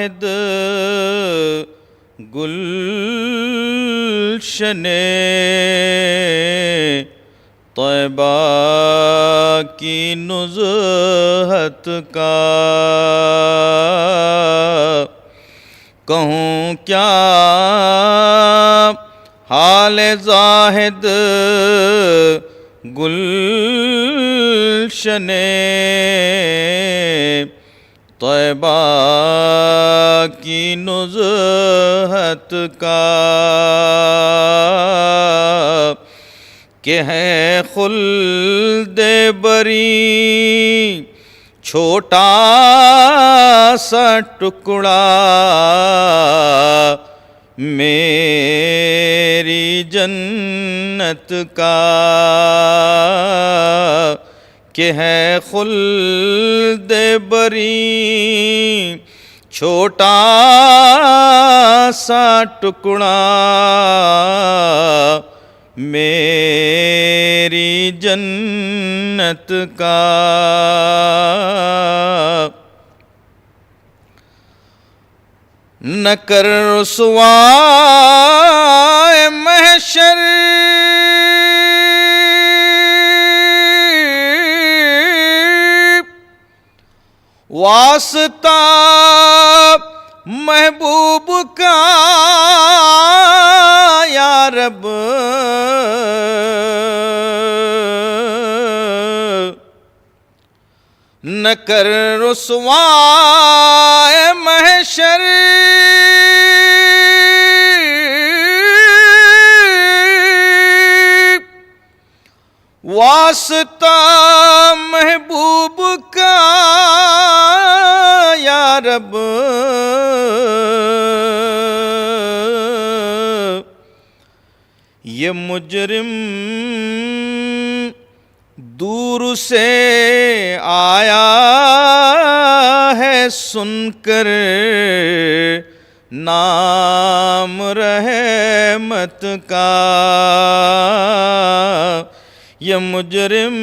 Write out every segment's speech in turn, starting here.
زاہد گلشن طیبہ کی نزہت کا کہوں کیا حال زاہد گلشن طیبہ کی نزہت کا کہ ہے خلد بری چھوٹا سا ٹکڑا میری جنت کا کہ ہے خلد بری چھوٹا سا ٹکڑا میری جنت کا نہ کر رسوائے محشر واسطہ محبوب کا یا رب نہ کر رسوائے محشر واسطہ محبوب کا یا رب یہ مجرم دور سے آیا ہے سن کر نام رحمت کا یہ مجرم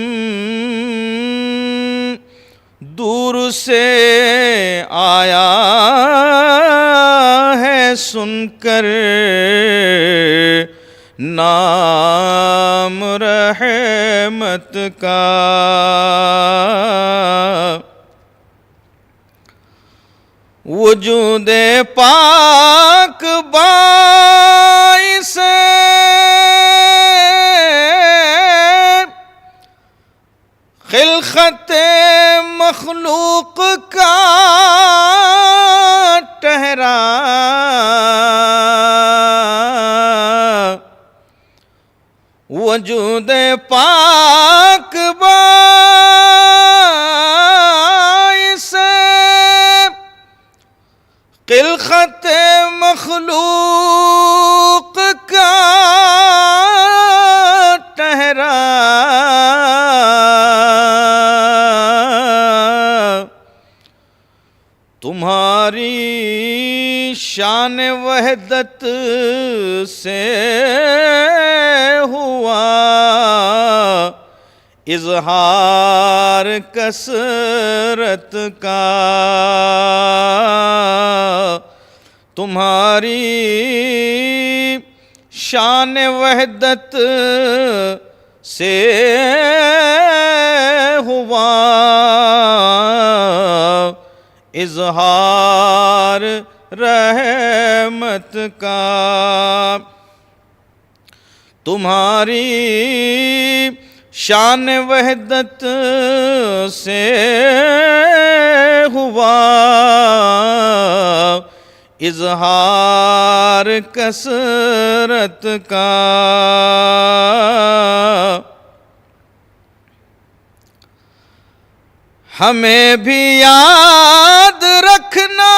دور سے آیا ہے سن کر نام رحمت کا وجود پاک باعث خلقت مخلوق کا ٹھہرا وجود پاک باعث خلقت مخلوق کا ٹھہرا تمہاری شان وحدت سے ہوا اظہار کثرت کا تمہاری شان وحدت سے ہوا اظہار رحمت کا تمہاری شان وحدت سے ہوا اظہار کثرت کا ہمیں بھی یاد رکھنا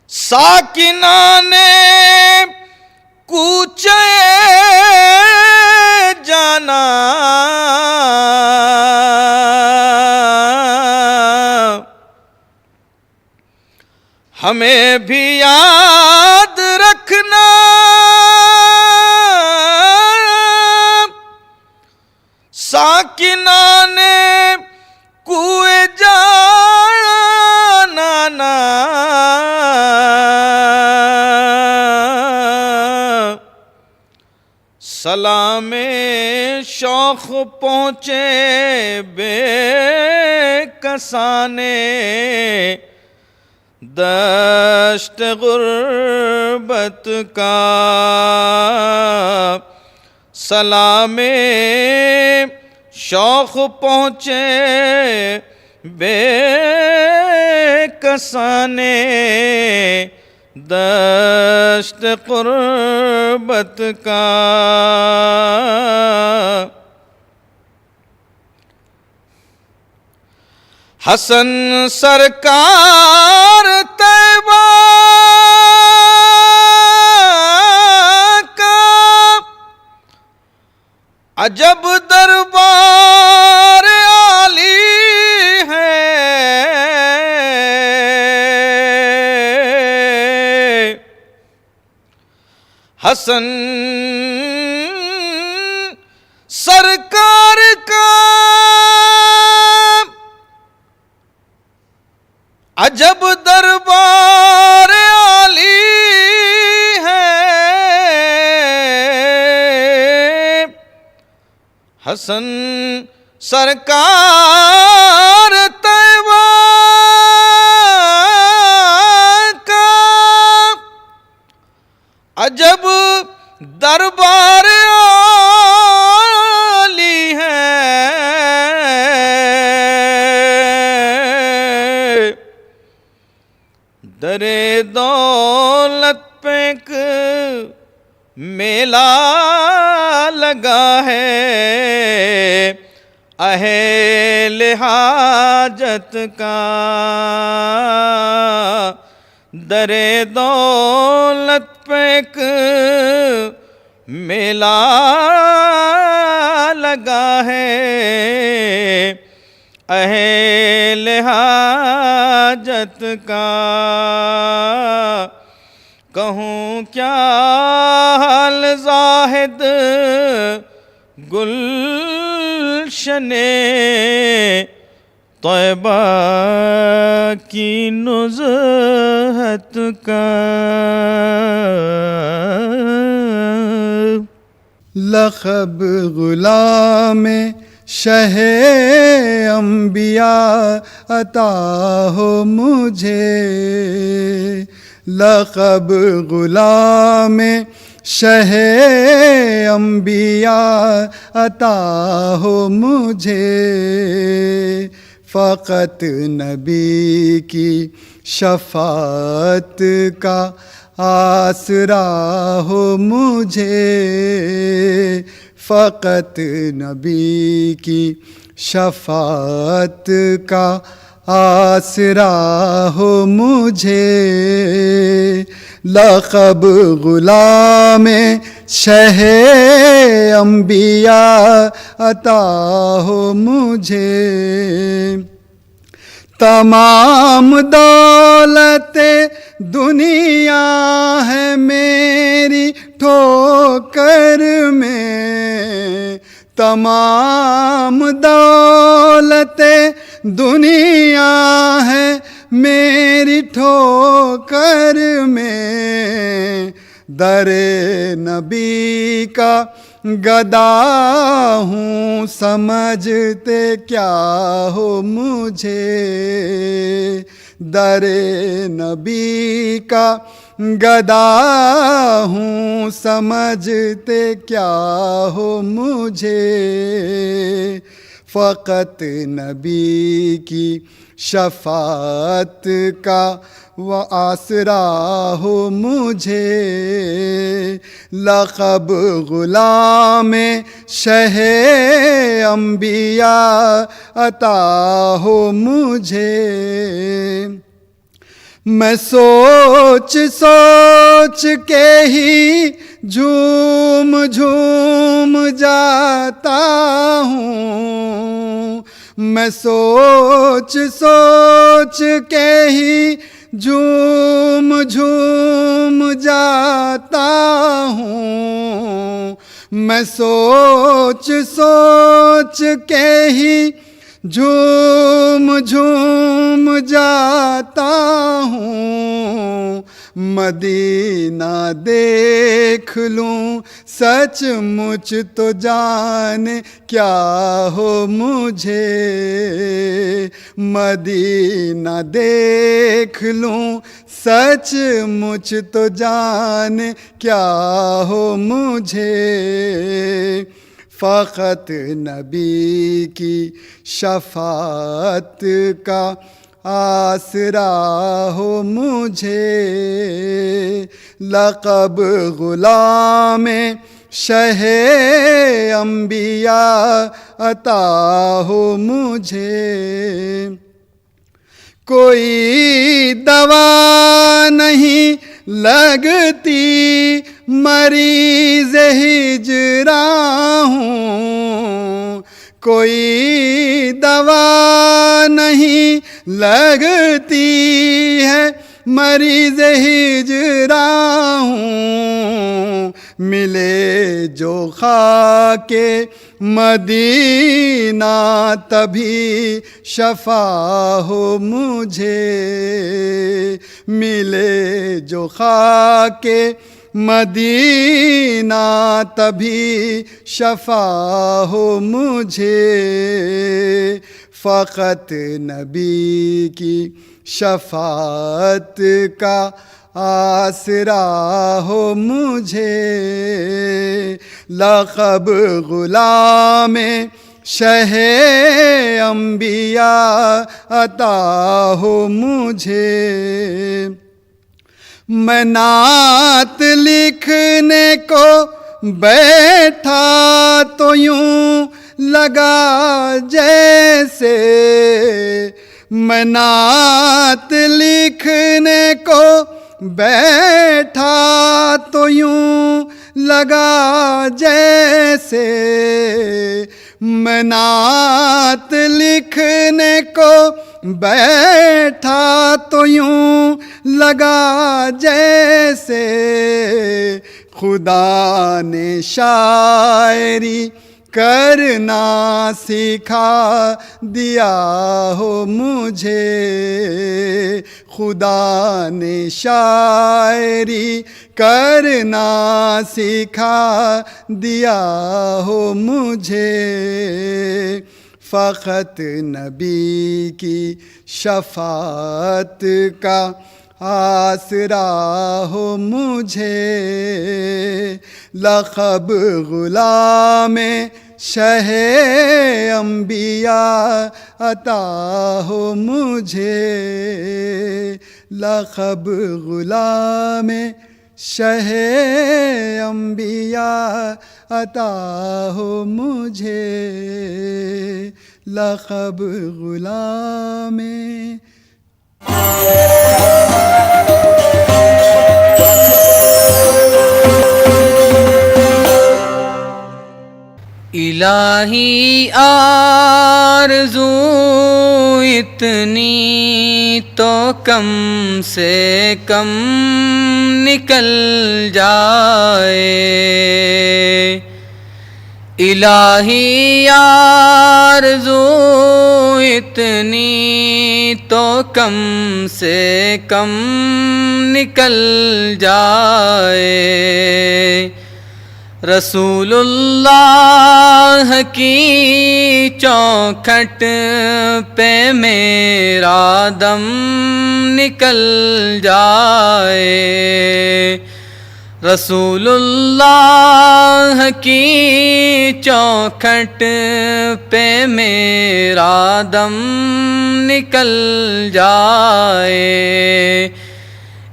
ساکنان کوچے جانا ہمیں بھی یاد رکھنا ساکنان سلام شوق پہنچے بے کسانے دشت غربت کا سلام شوق پہنچے بے کسانے دشت غربت کا حسن سرکار طیبہ کا عجب دربار عالی ہے حسن سرکار کا عجب دربار عالی ہے حسن سرکار طیبہ کا عجب دربار عالی ہے در دولت پہ ایک میلہ لگا ہے اہل حاجت کا در دولت پہ ایک میلہ لگا ہے اہل حاجت کا کہوں کیا حال زاہد گلشن طیبہ کی نزہت کا لقب غلام شہ انبیاء عطا ہو مجھے لقب غلام شہ انبیاء عطا ہو مجھے فقط نبی کی شفاعت کا آسرا ہو مجھے فقط نبی کی شفاعت کا آسرا ہو مجھے لقب غلام شہ انبیاء عطا ہو مجھے تمام دولت دنیا ہے میری ٹھوکر میں تمام دولت دنیا ہے میری ٹھوکر میں در نبی کا گدا ہوں سمجھتے کیا ہو مجھے در نبی کا گدا ہوں سمجھتے کیا ہو مجھے فقط نبی کی شفاعت کا وہ آسرا ہو مجھے لقب غلام شہ انبیاء عطا ہو مجھے میں سوچ سوچ کے ہی جھوم جھوم جاتا ہوں میں سوچ سوچ کے ہی جھوم جھوم جاتا ہوں میں سوچ سوچ کے ہی جھوم جھوم جاتا ہوں مدینہ دیکھ لوں سچ مچ تو جانے کیا ہو مجھے، مدینہ دیکھ لوں سچ مچ تو جانے کیا ہو مجھے، فقط نبی کی شفاعت کا آسرا ہو مجھے، لقب غلام شہ انبیاء عطا ہو مجھے، کوئی دوا نہیں لگتی مریض ہجراں ہوں، کوئی دوا نہیں لگتی ہے مریض ہجراں ہوں، ملے جو خاک مدینہ تبھی شفا ہو مجھے، ملے جو خاک مدینہ تبھی شفا ہو مجھے، فقط نبی کی شفاعت کا آسرا ہو مجھے، لقب غلام شہ انبیاء عطا ہو مجھے، میں نعت لکھنے کو بیٹھا تو یوں لگا جیسے، میں نعت لکھنے کو بیٹھا تو یوں لگا جیسے، میں نعت لکھنے کو بیٹھا تو یوں لگا جیسے، خدا نے شاعری کرنا سکھا دیا ہو مجھے، خدا نے شاعری کرنا سکھا دیا ہو مجھے، فقط نبی کی شفاعت کا آسرا ہو مجھے، لقب غلام شہ انبیاء عطا ہو مجھے، لقب غلام شہ انبیاء عطا ہو مجھے، لقب غلام الہی آرزو اتنی تو کم سے کم نکل جائے، الہی آرزو اتنی تو کم سے کم نکل جائے، رسول اللہ کی چوکھٹ پہ میرا دم نکل جائے، رسول اللہ کی چوکھٹ پہ میرا دم نکل جائے،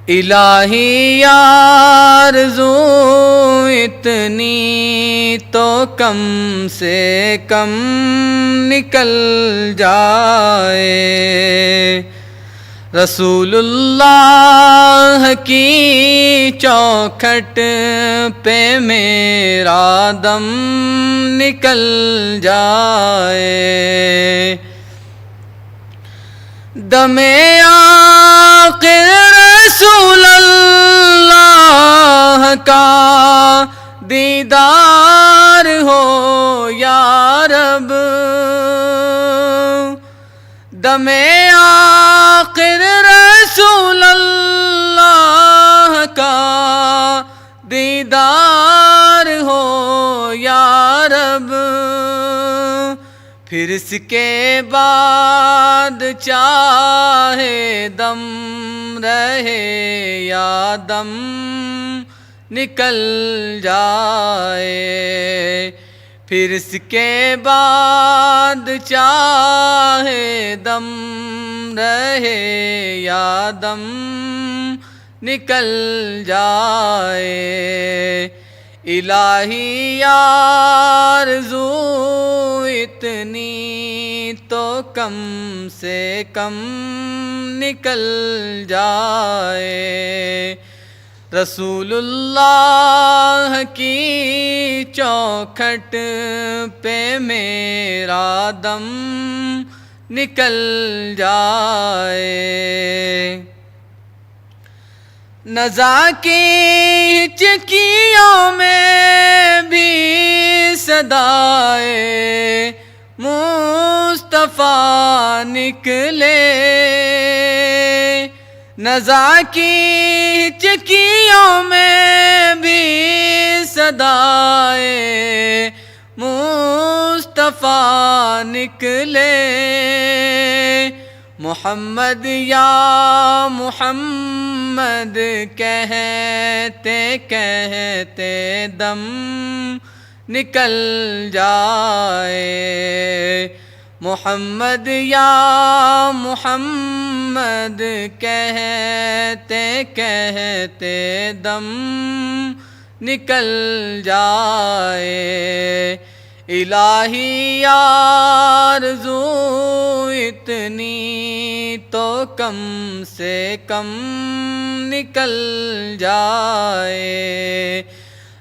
الہی آرزو اتنی تو کم سے کم نکل جائے، رسول اللہ کی چوکھٹ پہ میرا دم نکل جائے، دم آخر رسول اللہ کا دیدار ہو یا رب، دم آخر رسول اللہ اس کے بعد چاہے دم رہے یا دم نکل جائے، پھر اس کے بعد چاہے دم رہے یا دم نکل جائے، الہی آرزو اتنی تو کم سے کم نکل جائے، رسول اللہ کی چوکھٹ پہ میرا دم نکل جائے، نزا کی چکیوں میں بھی صدائے مصطفیٰ نکلے، نزا کی چکیوں میں بھی صدائے مصطفیٰ نکلے، محمد یا محمد کہتے کہتے دم نکل جائے، محمد یا محمد کہتے کہتے دم نکل جائے، الہی آرزو اتنی تو کم سے کم نکل جائے،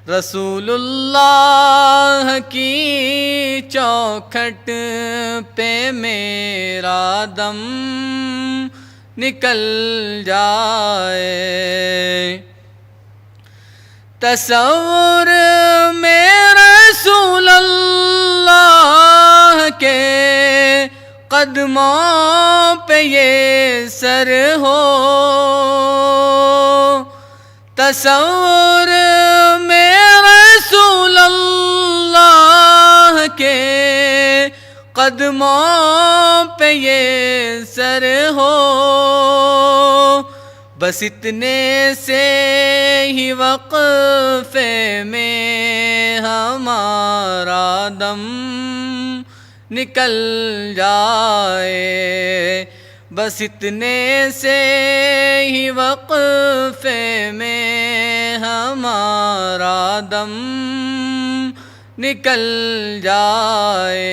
رسول اللہ کی چوکھٹ پہ میرا دم نکل جائے، تصور میں رسول اللہ کے قدموں پہ یہ سر ہو، تصور میں رسول اللہ کے قدموں پہ یہ سر ہو، بس اتنے سے ہی وقفے میں ہمارا دم نکل جائے، بس اتنے سے ہی وقفے میں ہمارا دم نکل جائے،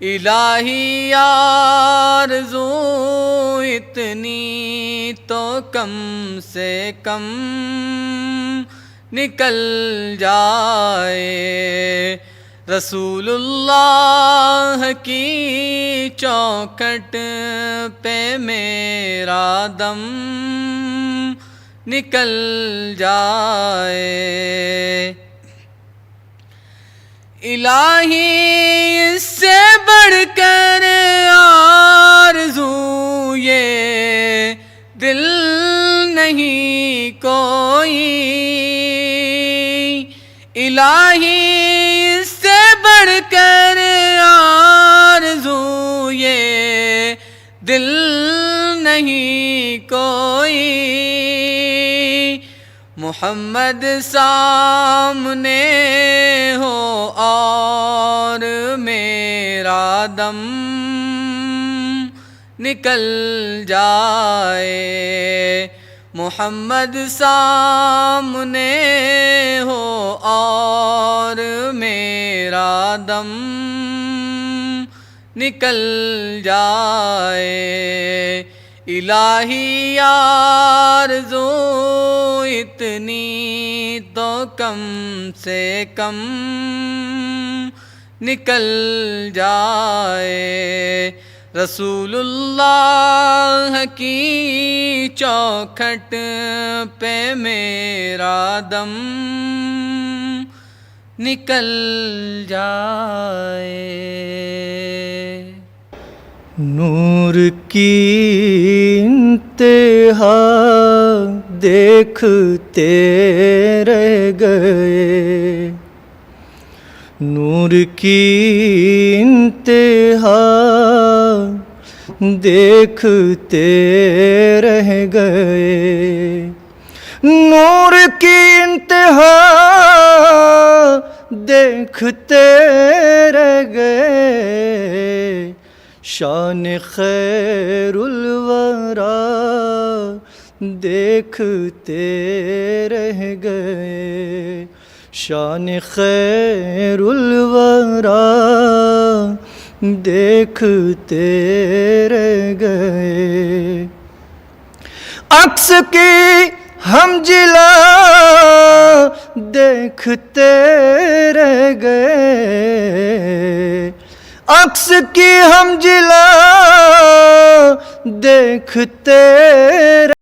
الہی آرزو اتنی تو کم سے کم نکل جائے، رسول اللہ کی چوکھٹ پہ میرا دم نکل جائے، الہی اس سے بڑھ کر آرزو یہ دل نہیں کوئی، الہی اس سے بڑھ کر آرزو یہ دل نہیں کوئی، محمد سامنے ہو اور میرا دم نکل جائے، محمد سامنے ہو اور میرا دم نکل جائے، الہی آرزو اتنی تو کم سے کم نکل جائے، رسول اللہ کی چوکھٹ پہ میرا دم نکل جائے۔ نور کی انتہا دیکھتے رہ گئے، نور کی انتہا دیکھتے رہ گئے، نور کی انتہا دیکھتے رہ گئے، شان خیر الورا دیکھتے رہ گئے، شان خیر الورا دیکھتے رہ گئے، عکس کی ہم جلا دیکھتے رہ گئے، عکس کی ہم جلا دیکھتے